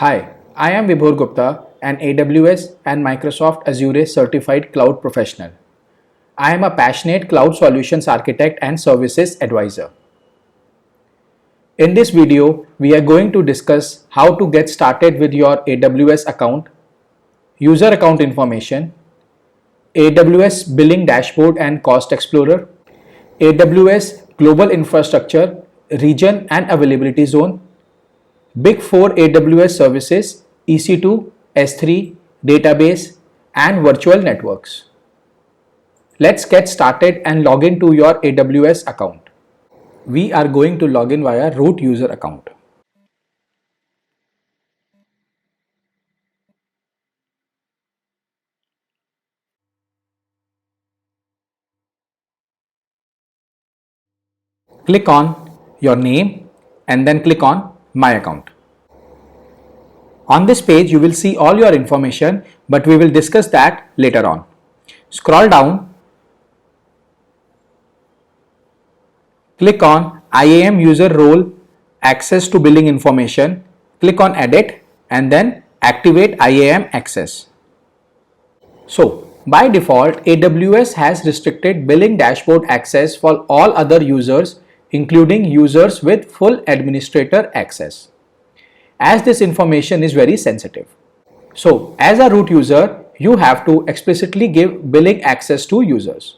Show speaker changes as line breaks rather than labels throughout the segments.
Hi, I am Vibhor Gupta, an AWS and Microsoft Azure certified cloud professional. I am a passionate cloud solutions architect and services advisor. In this video, we are going to discuss how to get started with your AWS account, user account information, AWS billing dashboard and cost explorer, AWS global infrastructure, region and availability zone, Big 4 AWS services EC2, S3, database, and virtual networks. Let's get started and log into your AWS account. We are going to log in via root user account. Click on your name and then click on My Account. On this page, you will see all your information, but we will discuss that later on. Scroll down, click on IAM user role access to billing information, click on edit and then activate IAM access. So by default, AWS has restricted billing dashboard access for all other users, including users with full administrator access, as this information is very sensitive. So as a root user, you have to explicitly give billing access to users.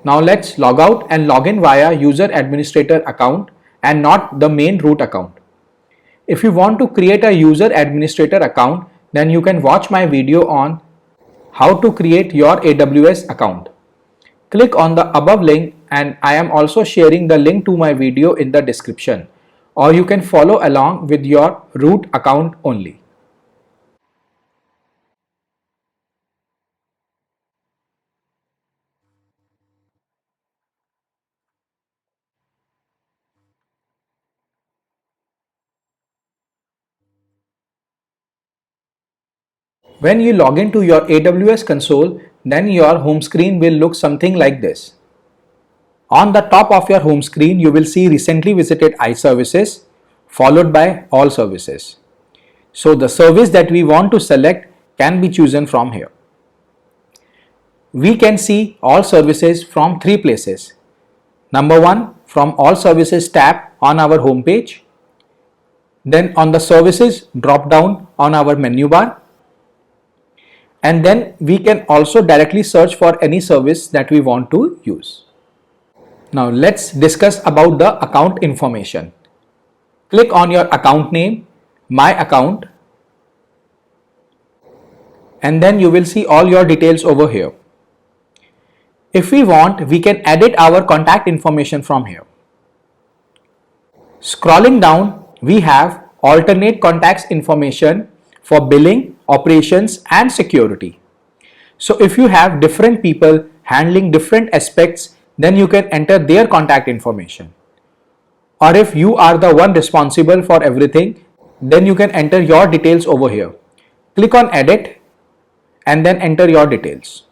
Now let's log out and log in via user administrator account and not the main root account. If you want to create a user administrator account, then you can watch my video on how to create your AWS account. Click on the above link and I am also sharing the link to my video in the description, or you can follow along with your root account only. When you log into your AWS console, then your home screen will look something like this. On the top of your home screen, you will see recently visited iServices followed by all services. So the service that we want to select can be chosen from here. We can see all services from three places. Number one, from all services tab on our home page. Then on the services drop down on our menu bar. And then we can also directly search for any service that we want to use. Now let's discuss about the account information. Click on your account name, My Account, and then you will see all your details over here. If we want, we can edit our contact information from here. Scrolling down, we have alternate contacts information for billing, operations and security. So if you have different people handling different aspects, then you can enter their contact information. Or if you are the one responsible for everything, then you can enter your details over here. Click on edit and then enter your details.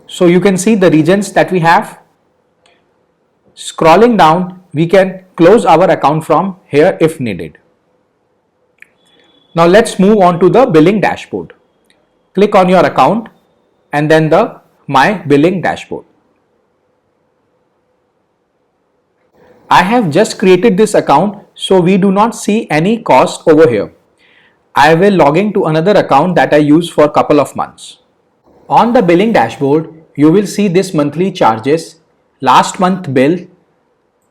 So you can see the regions that we have. Scrolling down, we can close our account from here if needed. Now let's move on to the billing dashboard. Click on your account and then the My Billing dashboard. I have just created this account, so we do not see any cost over here. I will log into another account that I use for a couple of months. On the billing dashboard, you will see this monthly charges, last month bill,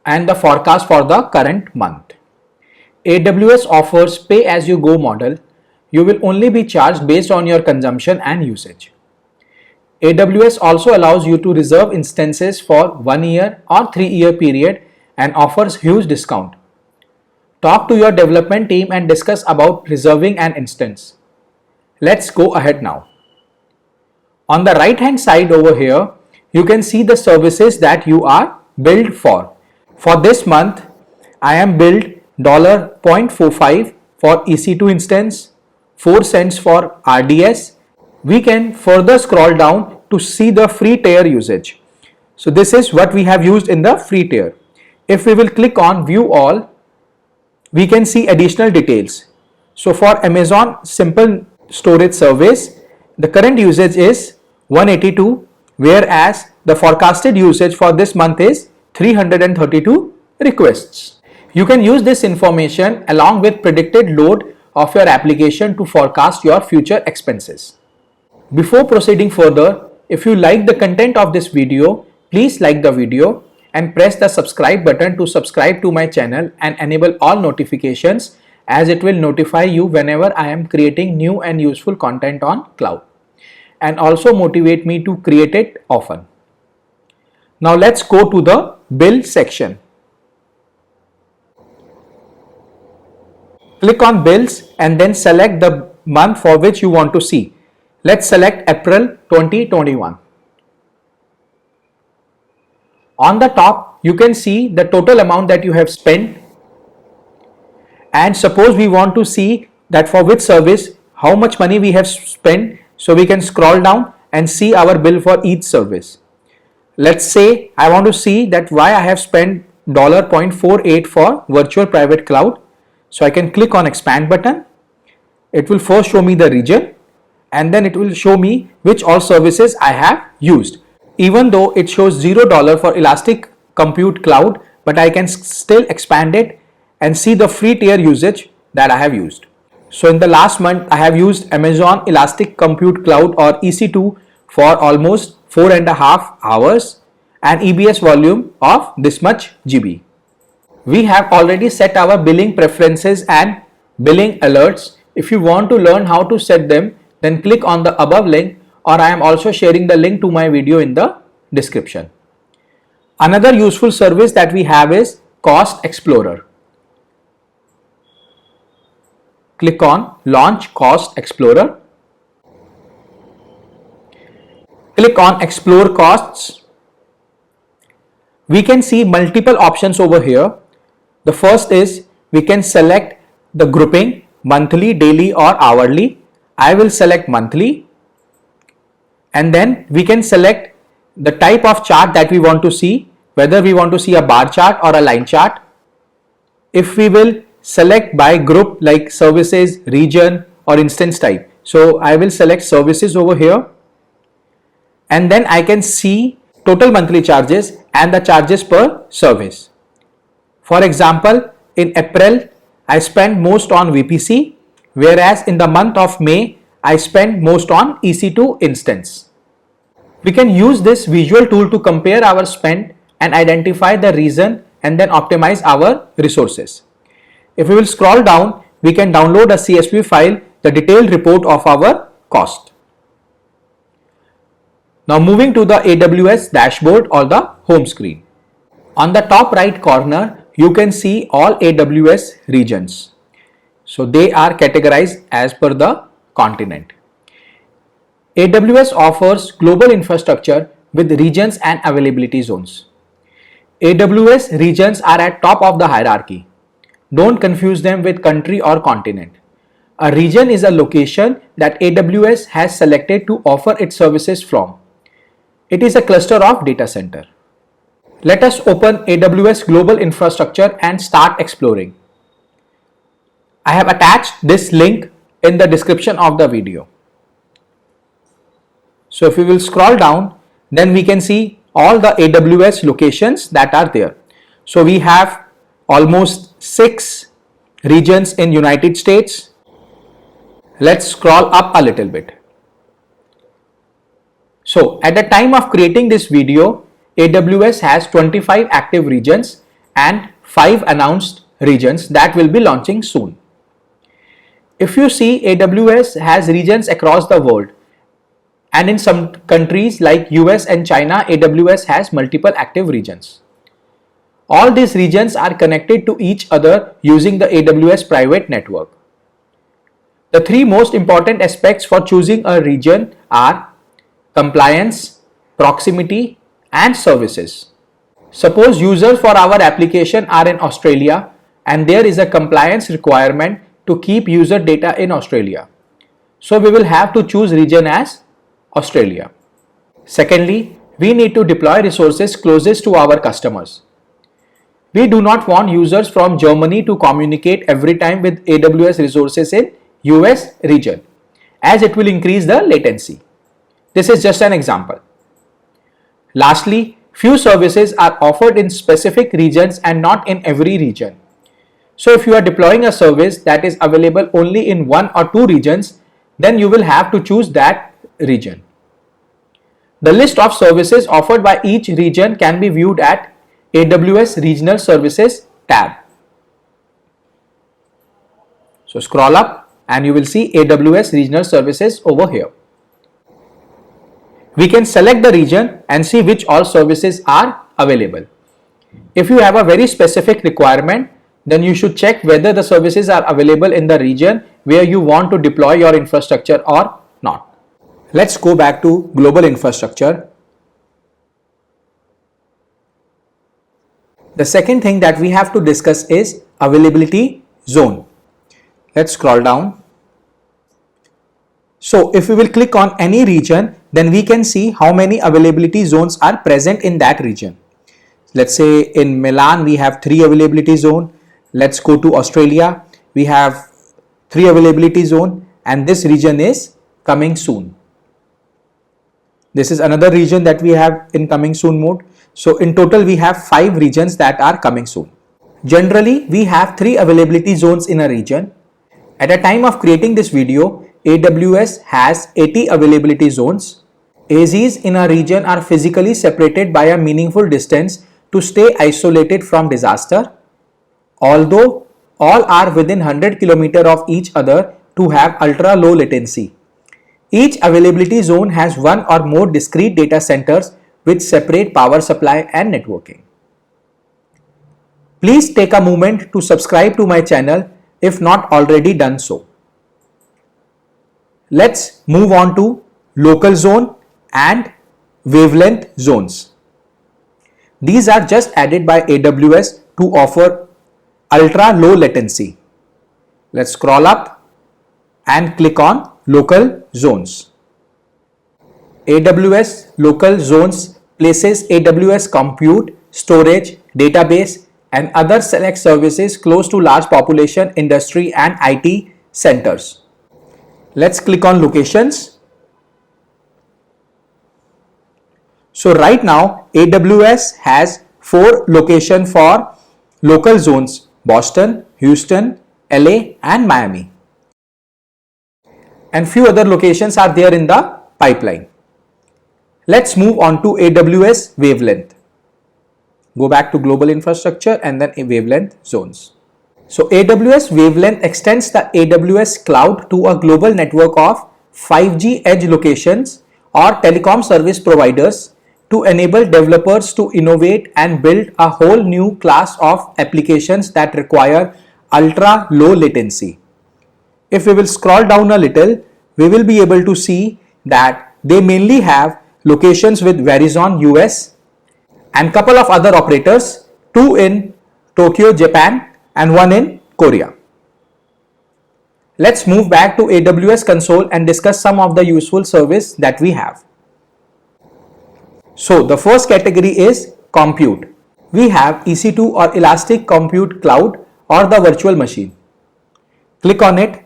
and the forecast for the current month. AWS offers pay-as-you-go model. You will only be charged based on your consumption and usage. AWS also allows you to reserve instances for 1 year or 3-year period and offers huge discount. Talk to your development team and discuss about reserving an instance. Let's go ahead now. On the right hand side over here, you can see the services that you are billed for. For this month, I am billed $0.45 for EC2 instance, 4 cents for RDS. We can further scroll down to see the free tier usage. So this is what we have used in the free tier. If we will click on view all, we can see additional details. So for Amazon Simple Storage Service, the current usage is 182, whereas the forecasted usage for this month is 332 requests. You can use this information along with predicted load of your application to forecast your future expenses. Before proceeding further, if you like the content of this video, please like the video and press the subscribe button to subscribe to my channel and enable all notifications, as it will notify you whenever I am creating new and useful content on cloud, and also motivate me to create it often. Now let's go to the bill section. Click on bills and then select the month for which you want to see. Let's select April 2021. On the top, you can see the total amount that you have spent, and suppose we want to see that for which service, how much money we have spent, so we can scroll down and see our bill for each service. Let's say I want to see that why I have spent $0.48 for virtual private cloud. So I can click on expand button. It will first show me the region, and then it will show me which all services I have used. Even though it shows $0 for Elastic Compute Cloud, but I can still expand it and see the free tier usage that I have used. So in the last month, I have used Amazon Elastic Compute Cloud or EC2 for almost 4.5 hours and EBS volume of this much GB. We have already set our billing preferences and billing alerts. If you want to learn how to set them, then click on the above link, or I am also sharing the link to my video in the description. Another useful service that we have is Cost Explorer. Click on Launch Cost Explorer. Click on Explore Costs. We can see multiple options over here. The first is we can select the grouping monthly, daily or hourly. I will select monthly, and then we can select the type of chart that we want to see, whether we want to see a bar chart or a line chart. If we will select by group like services, region or instance type. So I will select services over here, and then I can see total monthly charges and the charges per service. For example, in April, I spent most on VPC, whereas in the month of May, I spent most on EC2 instance. We can use this visual tool to compare our spend and identify the reason and then optimize our resources. If we will scroll down, we can download a CSV file, the detailed report of our cost. Now moving to the AWS dashboard or the home screen. On the top right corner, you can see all AWS regions. So they are categorized as per the continent. AWS offers global infrastructure with regions and availability zones. AWS regions are at top of the hierarchy. Don't confuse them with country or continent. A region is a location that AWS has selected to offer its services from. It is a cluster of data center. Let us open AWS Global Infrastructure and start exploring. I have attached this link in the description of the video. So if we will scroll down, then we can see all the AWS locations that are there. So we have almost 6 regions in United States. Let's scroll up a little bit. So at the time of creating this video, AWS has 25 active regions and 5 announced regions that will be launching soon. If you see, AWS has regions across the world, and in some countries like US and China, AWS has multiple active regions. All these regions are connected to each other using the AWS private network. The 3 most important aspects for choosing a region are compliance, proximity, and services. Suppose users for our application are in Australia and there is a compliance requirement to keep user data in Australia. So we will have to choose region as Australia. Secondly, we need to deploy resources closest to our customers. We do not want users from Germany to communicate every time with AWS resources in US region, as it will increase the latency. This is just an example. Lastly, few services are offered in specific regions and not in every region. So if you are deploying a service that is available only in one or two regions, then you will have to choose that region. The list of services offered by each region can be viewed at AWS Regional Services tab. So scroll up and you will see AWS Regional Services over here. We can select the region and see which all services are available. If you have a very specific requirement, then you should check whether the services are available in the region where you want to deploy your infrastructure or not. Let's go back to global infrastructure. The second thing that we have to discuss is availability zone. Let's scroll down. So if we will click on any region, then we can see how many availability zones are present in that region. Let's say in Milan we have 3 availability zone. Let's go to Australia. We have 3 availability zone and this region is coming soon. This is another region that we have in coming soon mode. So in total we have 5 regions that are coming soon. Generally we have 3 availability zones in a region. At the time of creating this video, AWS has 80 availability zones. AZs in a region are physically separated by a meaningful distance to stay isolated from disaster. Although all are within 100 km of each other to have ultra low latency. Each availability zone has one or more discrete data centers with separate power supply and networking. Please take a moment to subscribe to my channel if not already done so. Let's move on to local zone and wavelength zones. These are just added by AWS to offer ultra low latency. Let's scroll up and click on local zones. AWS local zones places AWS compute, storage, database and other select services close to large population, industry and IT centers. Let's click on locations. So right now AWS has 4 locations for local zones: Boston, Houston, LA and Miami. And few other locations are there in the pipeline. Let's move on to AWS wavelength. Go back to global infrastructure and then wavelength zones. So AWS wavelength extends the AWS cloud to a global network of 5G edge locations or telecom service providers to enable developers to innovate and build a whole new class of applications that require ultra low latency. If we will scroll down a little, we will be able to see that they mainly have locations with Verizon US and couple of other operators, 2 in Tokyo, Japan and 1 in Korea. Let's move back to AWS console and discuss some of the useful service that we have. So the first category is compute. We have EC2 or Elastic Compute Cloud or the virtual machine. Click on it.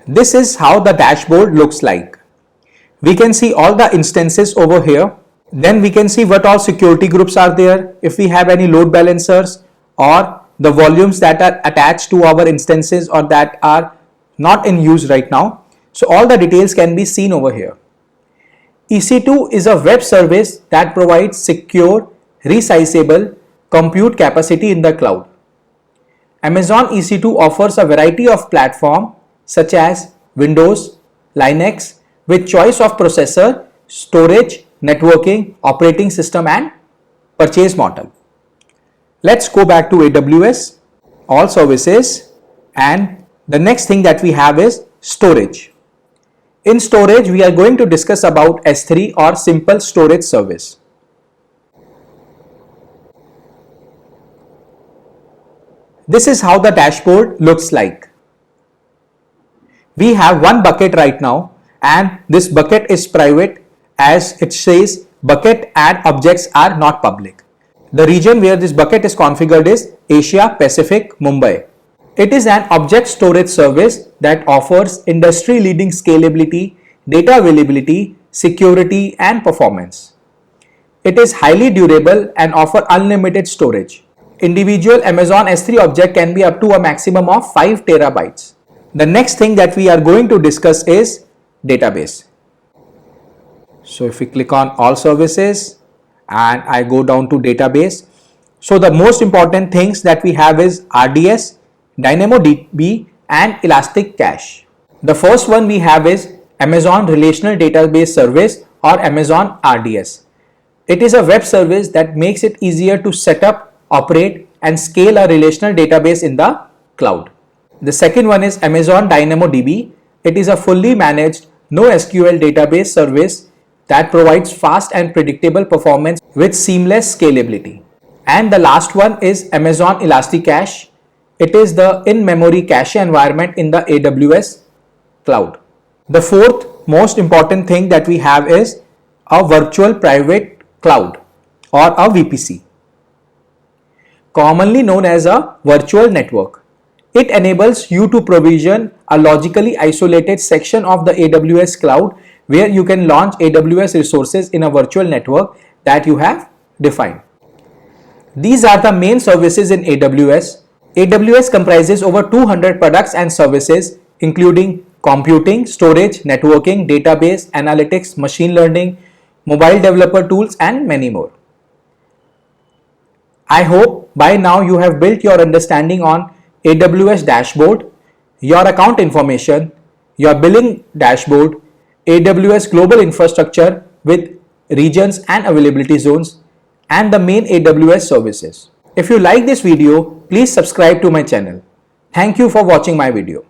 This is how the dashboard looks like. We can see all the instances over here. Then we can see what all security groups are there, if we have any load balancers or the volumes that are attached to our instances or that are not in use right now. So all the details can be seen over here. EC2 is a web service that provides secure, resizable compute capacity in the cloud. Amazon EC2 offers a variety of platforms such as Windows, Linux with choice of processor, storage, networking, operating system and purchase model. Let's go back to AWS, all services, and the next thing that we have is storage. In storage, we are going to discuss about S3 or simple storage service. This is how the dashboard looks like. We have one bucket right now and this bucket is private as it says bucket and objects are not public. The region where this bucket is configured is Asia Pacific Mumbai. It is an object storage service that offers industry-leading scalability, data availability, security, and performance. It is highly durable and offers unlimited storage. Individual Amazon S3 object can be up to a maximum of 5 terabytes. The next thing that we are going to discuss is database. So if we click on all services and I go down to database, so the most important things that we have is RDS, DynamoDB and Elastic Cache. The first one we have is Amazon Relational Database Service or Amazon RDS. It is a web service that makes it easier to set up, operate and scale a relational database in the cloud. The second one is Amazon DynamoDB. It is a fully managed NoSQL database service that provides fast and predictable performance with seamless scalability. And the last one is Amazon Elastic Cache. It is the in-memory cache environment in the AWS cloud. The fourth most important thing that we have is a virtual private cloud or a VPC, commonly known as a virtual network. It enables you to provision a logically isolated section of the AWS cloud where you can launch AWS resources in a virtual network that you have defined. These are the main services in AWS. AWS comprises over 200 products and services including computing, storage, networking, database, analytics, machine learning, mobile developer tools and many more. I hope by now you have built your understanding on AWS dashboard, your account information, your billing dashboard, AWS global infrastructure with regions and availability zones, and the main AWS services. If you like this video, please subscribe to my channel. Thank you for watching my video.